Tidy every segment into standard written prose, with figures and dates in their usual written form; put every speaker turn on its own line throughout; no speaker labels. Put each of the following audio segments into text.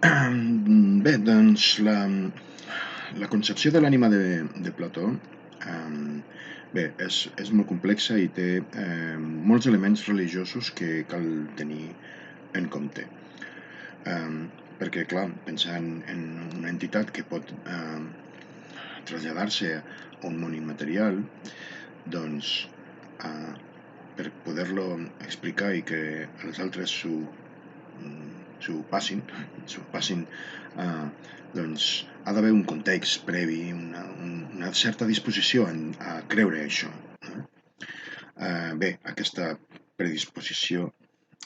Bé, doncs la concepció de l'ànima de Plató bé, és molt complexa i té molts elements religiosos que cal tenir en compte. Perquè, clar, pensar en una entitat que pot traslladar-se a un món immaterial, doncs, eh, per poder-lo explicar i que els altres s'ho passin, s'ho passin, eh, doncs ha d'haver un context previ, una certa disposició a creure això. Eh? Bé, aquesta predisposició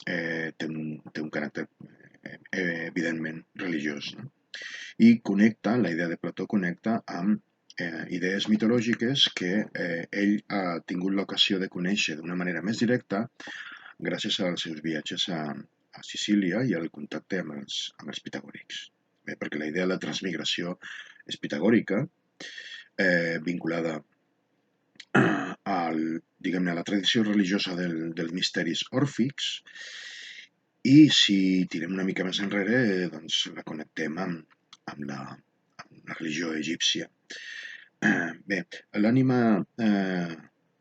té un caràcter evidentment religiós, no? I connecta, la idea de Plató connecta amb idees mitològiques que ell ha tingut l'ocasió de conèixer d'una manera més directa gràcies als seus viatges a Sicília i al contacte amb els pitagòrics. Bé, perquè la idea de la transmigració és pitagòrica, vinculada diguem-ne, a la tradició religiosa dels misteris òrfics, i si tirem una mica més enrere, doncs la connectem amb la religió egípcia. Bé, l'ànima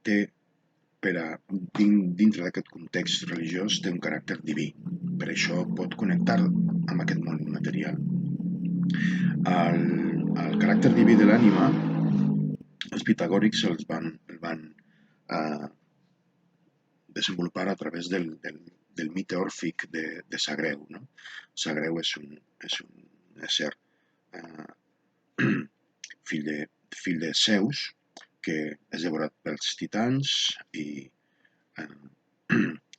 té, dintre d'aquest context religiós, té un caràcter diví. Per això pot connectar amb aquest món material. El caràcter diví de l'ànima, els pitagòrics el van eh, desenvolupar a través del mite òrfic de Sagreu. No? Sagreu és un ésser eh, fill de Zeus, que és devorat pels titans i eh,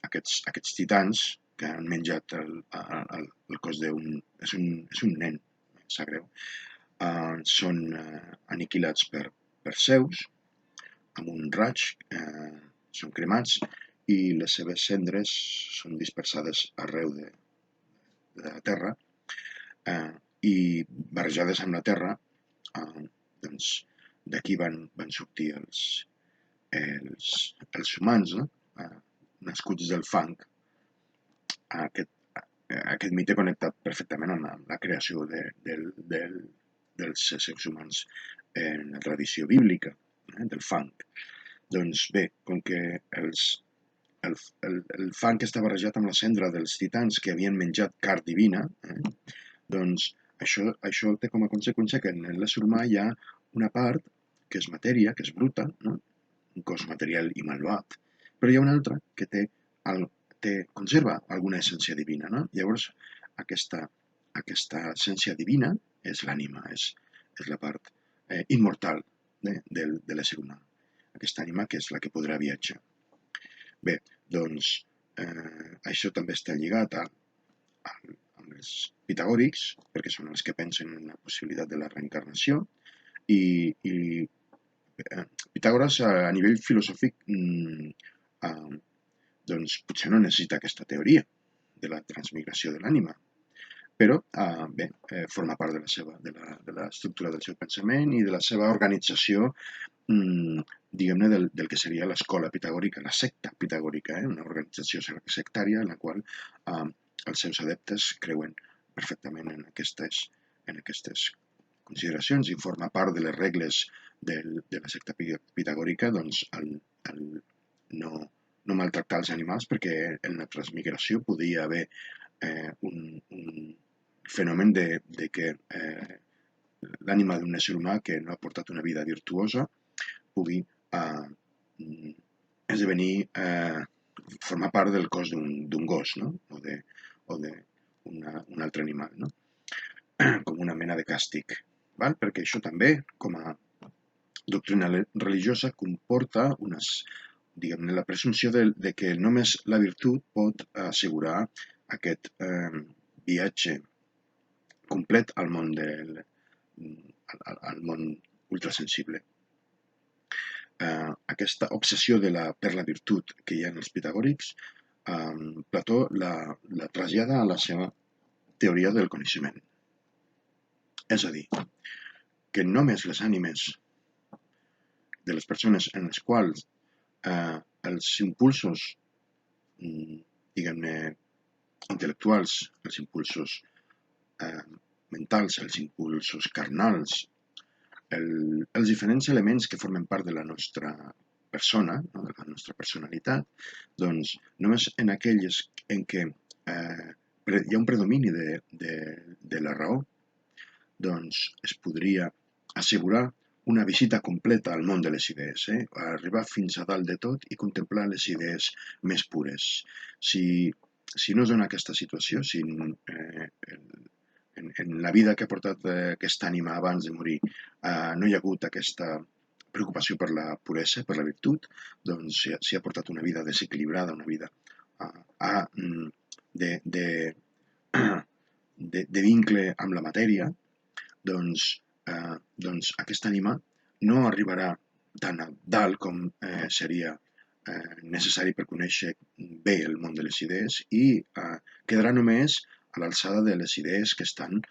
aquests titans que han menjat el cos d'un... És un nen, Sagreu, són aniquilats per Zeus amb un raig, són cremats i les seves cendres són dispersades arreu de la terra, i barrejades amb la terra, doncs d'aquí van sortir els humans, no? Nascuts del fang. Aquest mite connectat perfectament amb la creació dels éssers humans en la tradició bíblica, del fang. Doncs bé, com que el fang està barrejat amb la cendra dels titans que havien menjat carn divina, doncs això té com a conseqüència que en l'ésser humà hi ha una part que és matèria, que és bruta, no? Un cos material i malvat, però hi ha una altra que conserva alguna essència divina, no? Llavors, aquesta essència divina és l'ànima, és la part immortal de l'ésser humà. Aquesta ànima que és la que podrà viatjar. Bé, doncs, això també està lligat amb els pitagòrics, perquè són els que pensen en la possibilitat de la reencarnació, i Pitàgores a nivell filosòfic doncs potser no necessita aquesta teoria de la transmigració de l'ànima, però bé, forma part de l'estructura del seu pensament i de la seva organització, diguem-ne, del que seria l'escola pitagòrica, la secta pitagòrica, una organització sectària en la qual els seus adeptes creuen perfectament en aquestes consideracions i forma part de les regles de la secta pitagòrica, doncs, el no maltractar els animals, perquè en la transmigració podia haver un fenomen de que l'ànima d'un ésser humà que no ha portat una vida virtuosa pugui esdevenir, formar part del cos d'un gos, no? O d'un altre animal, no? Com una mena de càstig, val? Perquè això també, com a doctrina religiosa, comporta diguem-ne, la presumpció de que només la virtut pot assegurar aquest viatge complet al món ultrasensible. Aquesta obsessió per la virtut que hi ha en els pitagòrics, Plató la trasllada a la seva teoria del coneixement. És a dir, que només les ànimes de les persones en les quals els impulsos, diguem-ne, intel·lectuals, els impulsos mentals, els impulsos carnals, els diferents elements que formen part de la nostra persona, no? De la nostra personalitat, doncs només en aquelles en què hi ha un predomini de la raó, doncs es podria assegurar una visita completa al món de les idees, arribar fins a dalt de tot i contemplar les idees més pures. Si no es dona aquesta situació, si en la vida que ha portat aquesta ànima abans de morir no hi ha hagut aquesta preocupació per la puresa, per la virtut, doncs si ha portat una vida desequilibrada, una vida de, de, de vincle amb la matèria, doncs aquesta ànima no arribarà tan a dalt com seria necessari per conèixer bé el món de les idees i quedarà només a l'alçada de les idees que estan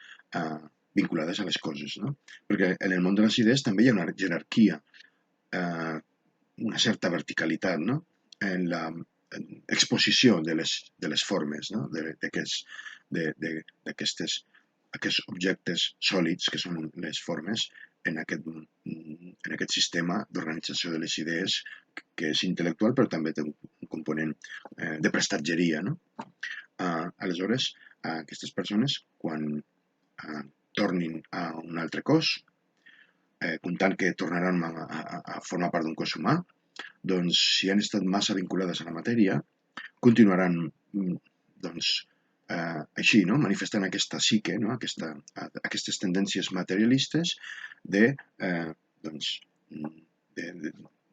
vinculades a les coses, no? Perquè en el món de les idees també hi ha una jerarquia, una certa verticalitat, no? En la exposició de les formes, no? D'aquests objectes sòlids que són les formes en aquest sistema d'organització de les idees que és intel·lectual però també té un component de prestatgeria, no? Aleshores, aquestes persones, quan tornin a un altre cos, comptant que tornaran a formar part d'un cos humà, doncs si han estat massa vinculades a la matèria, continuaran doncs, així, no? Manifestant aquesta psique, no? Aquestes tendències materialistes doncs,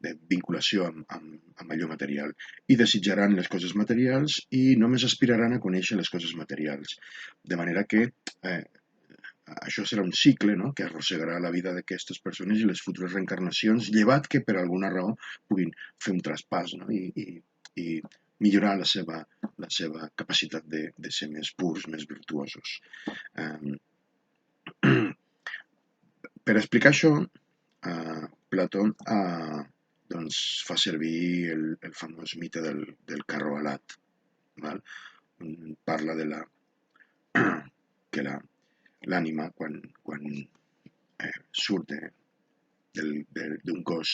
de vinculació amb allò material i desitjaran les coses materials i només aspiraran a conèixer les coses materials. De manera que això serà un cicle, no? Que arrossegarà la vida d'aquestes persones i les futures reencarnacions, llevat que per alguna raó puguin fer un traspàs, no? I millorar la seva capacitat de ser més purs, més virtuosos. Per explicar això, Plató doncs, fa servir el famós mite del carro alat. Val? Parla que l'ànima, quan surt d'un cos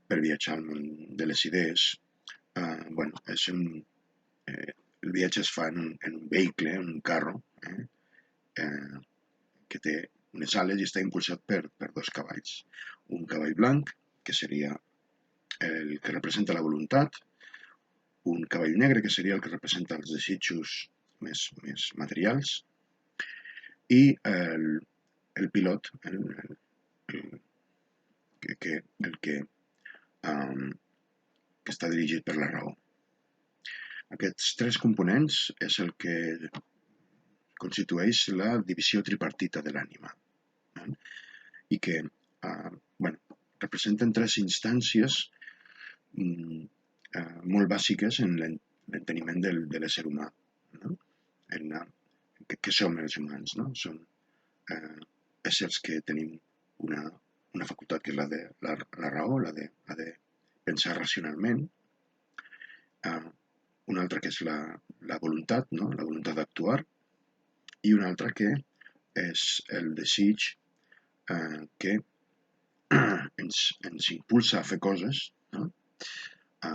per viatjar al món de les idees, bueno, el viatge es fa en un vehicle, en un carro, que té unes ales i està impulsat per dos cavalls. Un cavall blanc, que seria el que representa la voluntat, un cavall negre, que seria el que representa els desitjos més materials, i el pilot, que està dirigit per la raó. Aquests tres components és el que constitueix la divisió tripartita de l'ànima, i que representen tres instàncies molt bàsiques en l'enteniment de l'ésser humà, no? Que som els humans, no? Som éssers que tenim una facultat que és la de la raó, la de pensar racionalment, una altra que és la voluntat, no? La voluntat d'actuar, i una altra que és el desig que ens impulsa a fer coses, no? A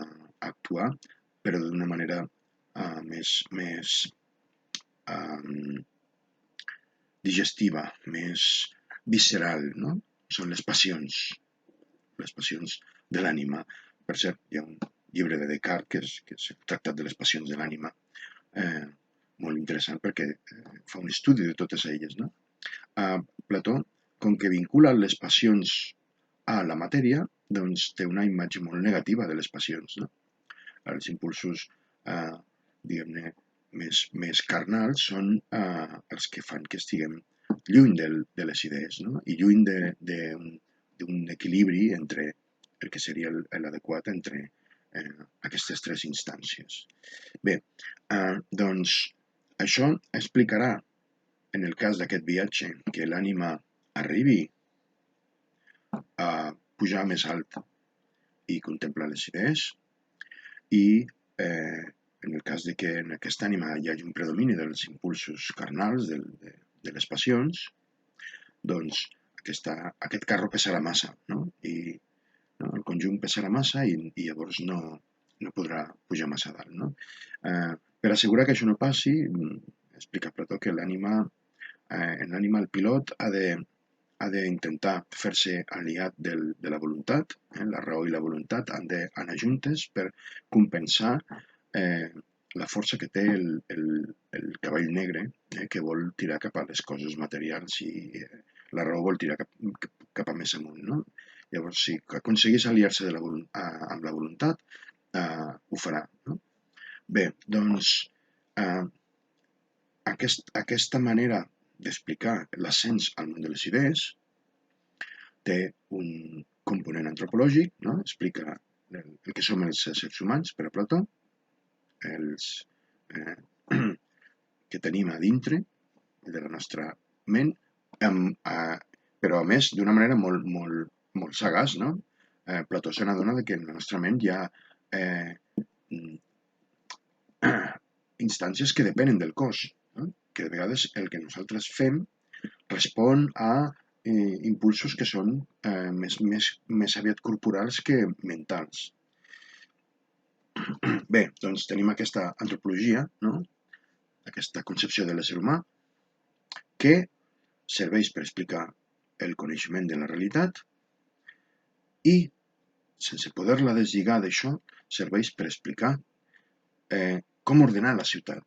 actuar, però d'una manera més digestiva, més visceral, no? Són les passions de l'ànima. Per cert, hi ha un llibre de Descartes, que és el Tractat de les passions de l'ànima, molt interessant perquè fa un estudi de totes elles, no? Plató, com que vincula les passions a la matèria, doncs té una imatge molt negativa de les passions, no? Els impulsos, diguem-ne, més carnals són els que fan que estiguem lluny de les idees, no? I lluny d'un equilibri entre el que seria l'adequat entre aquestes tres instàncies. Bé, doncs això explicarà, en el cas d'aquest viatge, que l'ànima arribi a pujar més alt i contemplar les idees, i en el cas de que en aquesta ànima hi hagi un predomini dels impulsos carnals, de les passions, doncs aquest carro pesarà massa, no? I no? El conjunt pesarà massa i llavors no podrà pujar massa dalt, no? Per assegurar que això no passi, explica Plató que en l'ànima el pilot ha d'intentar fer-se aliat de la voluntat, la raó i la voluntat han d'anar juntes per compensar eh, la força que té el cavall negre, que vol tirar cap a les coses materials i la raó vol tirar cap a més amunt, no? Llavors, si aconseguís aliar-se amb la voluntat, ho farà, no? Bé, doncs, eh, aquesta manera d'explicar l'ascens al món de les idees té un component antropològic, no? Explica el que som els éssers humans per a Plató, els eh, que tenim a dintre de la nostra ment, però a més d'una manera molt sagaç, no? Plató se n'adona que en la nostra ment hi ha instàncies que depenen del cos, no? Que de vegades el que nosaltres fem respon a impulsos que són més aviat corporals que mentals. Bé, doncs tenim aquesta antropologia, no? Aquesta concepció de l'ésser humà, que serveix per explicar el coneixement de la realitat i, sense poder-la deslligar d'això, serveix per explicar com ordenar la ciutat.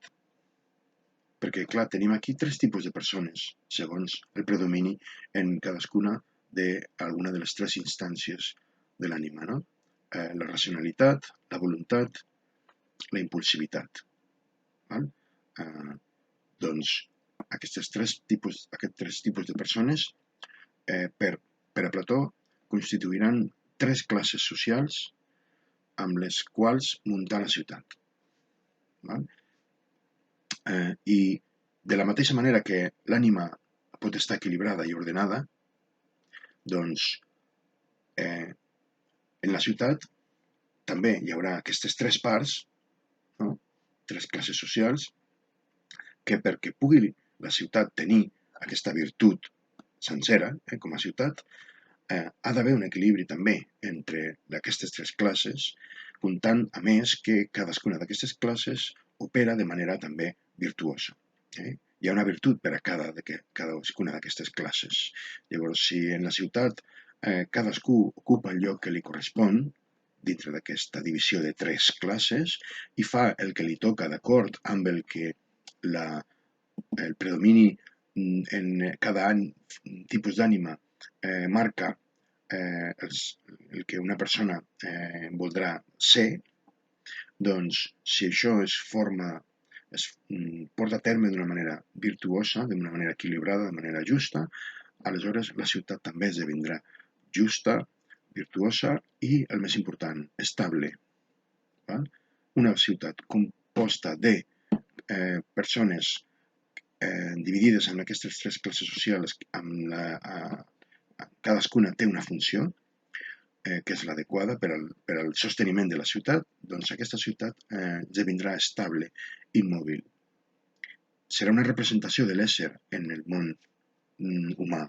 Perquè, clar, tenim aquí tres tipus de persones, segons el predomini en cadascuna d'alguna de les tres instàncies de l'ànima, no? La racionalitat, la voluntat, la impulsivitat. Val? Doncs aquests tres tipus de persones per a Plató constituiran tres classes socials amb les quals muntar la ciutat. Val? I de la mateixa manera que l'ànima pot estar equilibrada i ordenada, doncs en la ciutat també hi haurà aquestes tres parts, no? Tres classes socials, que perquè pugui la ciutat tenir aquesta virtut sencera, com a ciutat, ha d'haver un equilibri també entre aquestes tres classes, comptant a més que cadascuna d'aquestes classes opera de manera també virtuosa. Hi ha una virtut per a cadascuna d'aquestes classes. Llavors, si en la ciutat cadascú ocupa el lloc que li correspon, dintre d'aquesta divisió de tres classes, i fa el que li toca d'acord amb el que el predomini en cada tipus d'ànima marca el que una persona voldrà ser, doncs si això es porta a terme d'una manera virtuosa, d'una manera equilibrada, de manera justa, aleshores la ciutat també esdevindrà justa, virtuosa i, el més important, estable. Val? Una ciutat composta de persones dividides en aquestes tres classes socials, cadascuna té una funció, que és l'adequada per al sosteniment de la ciutat, doncs aquesta ciutat esdevindrà estable, immòbil. Serà una representació de l'ésser en el món humà,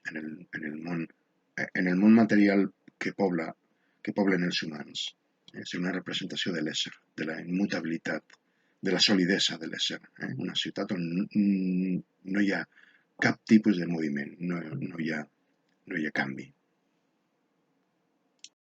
en el món material que poblen els humans. Serà una representació de l'ésser, de la immutabilitat, de la solidesa de l'ésser. Una ciutat on no hi ha cap tipus de moviment, no hi ha canvi.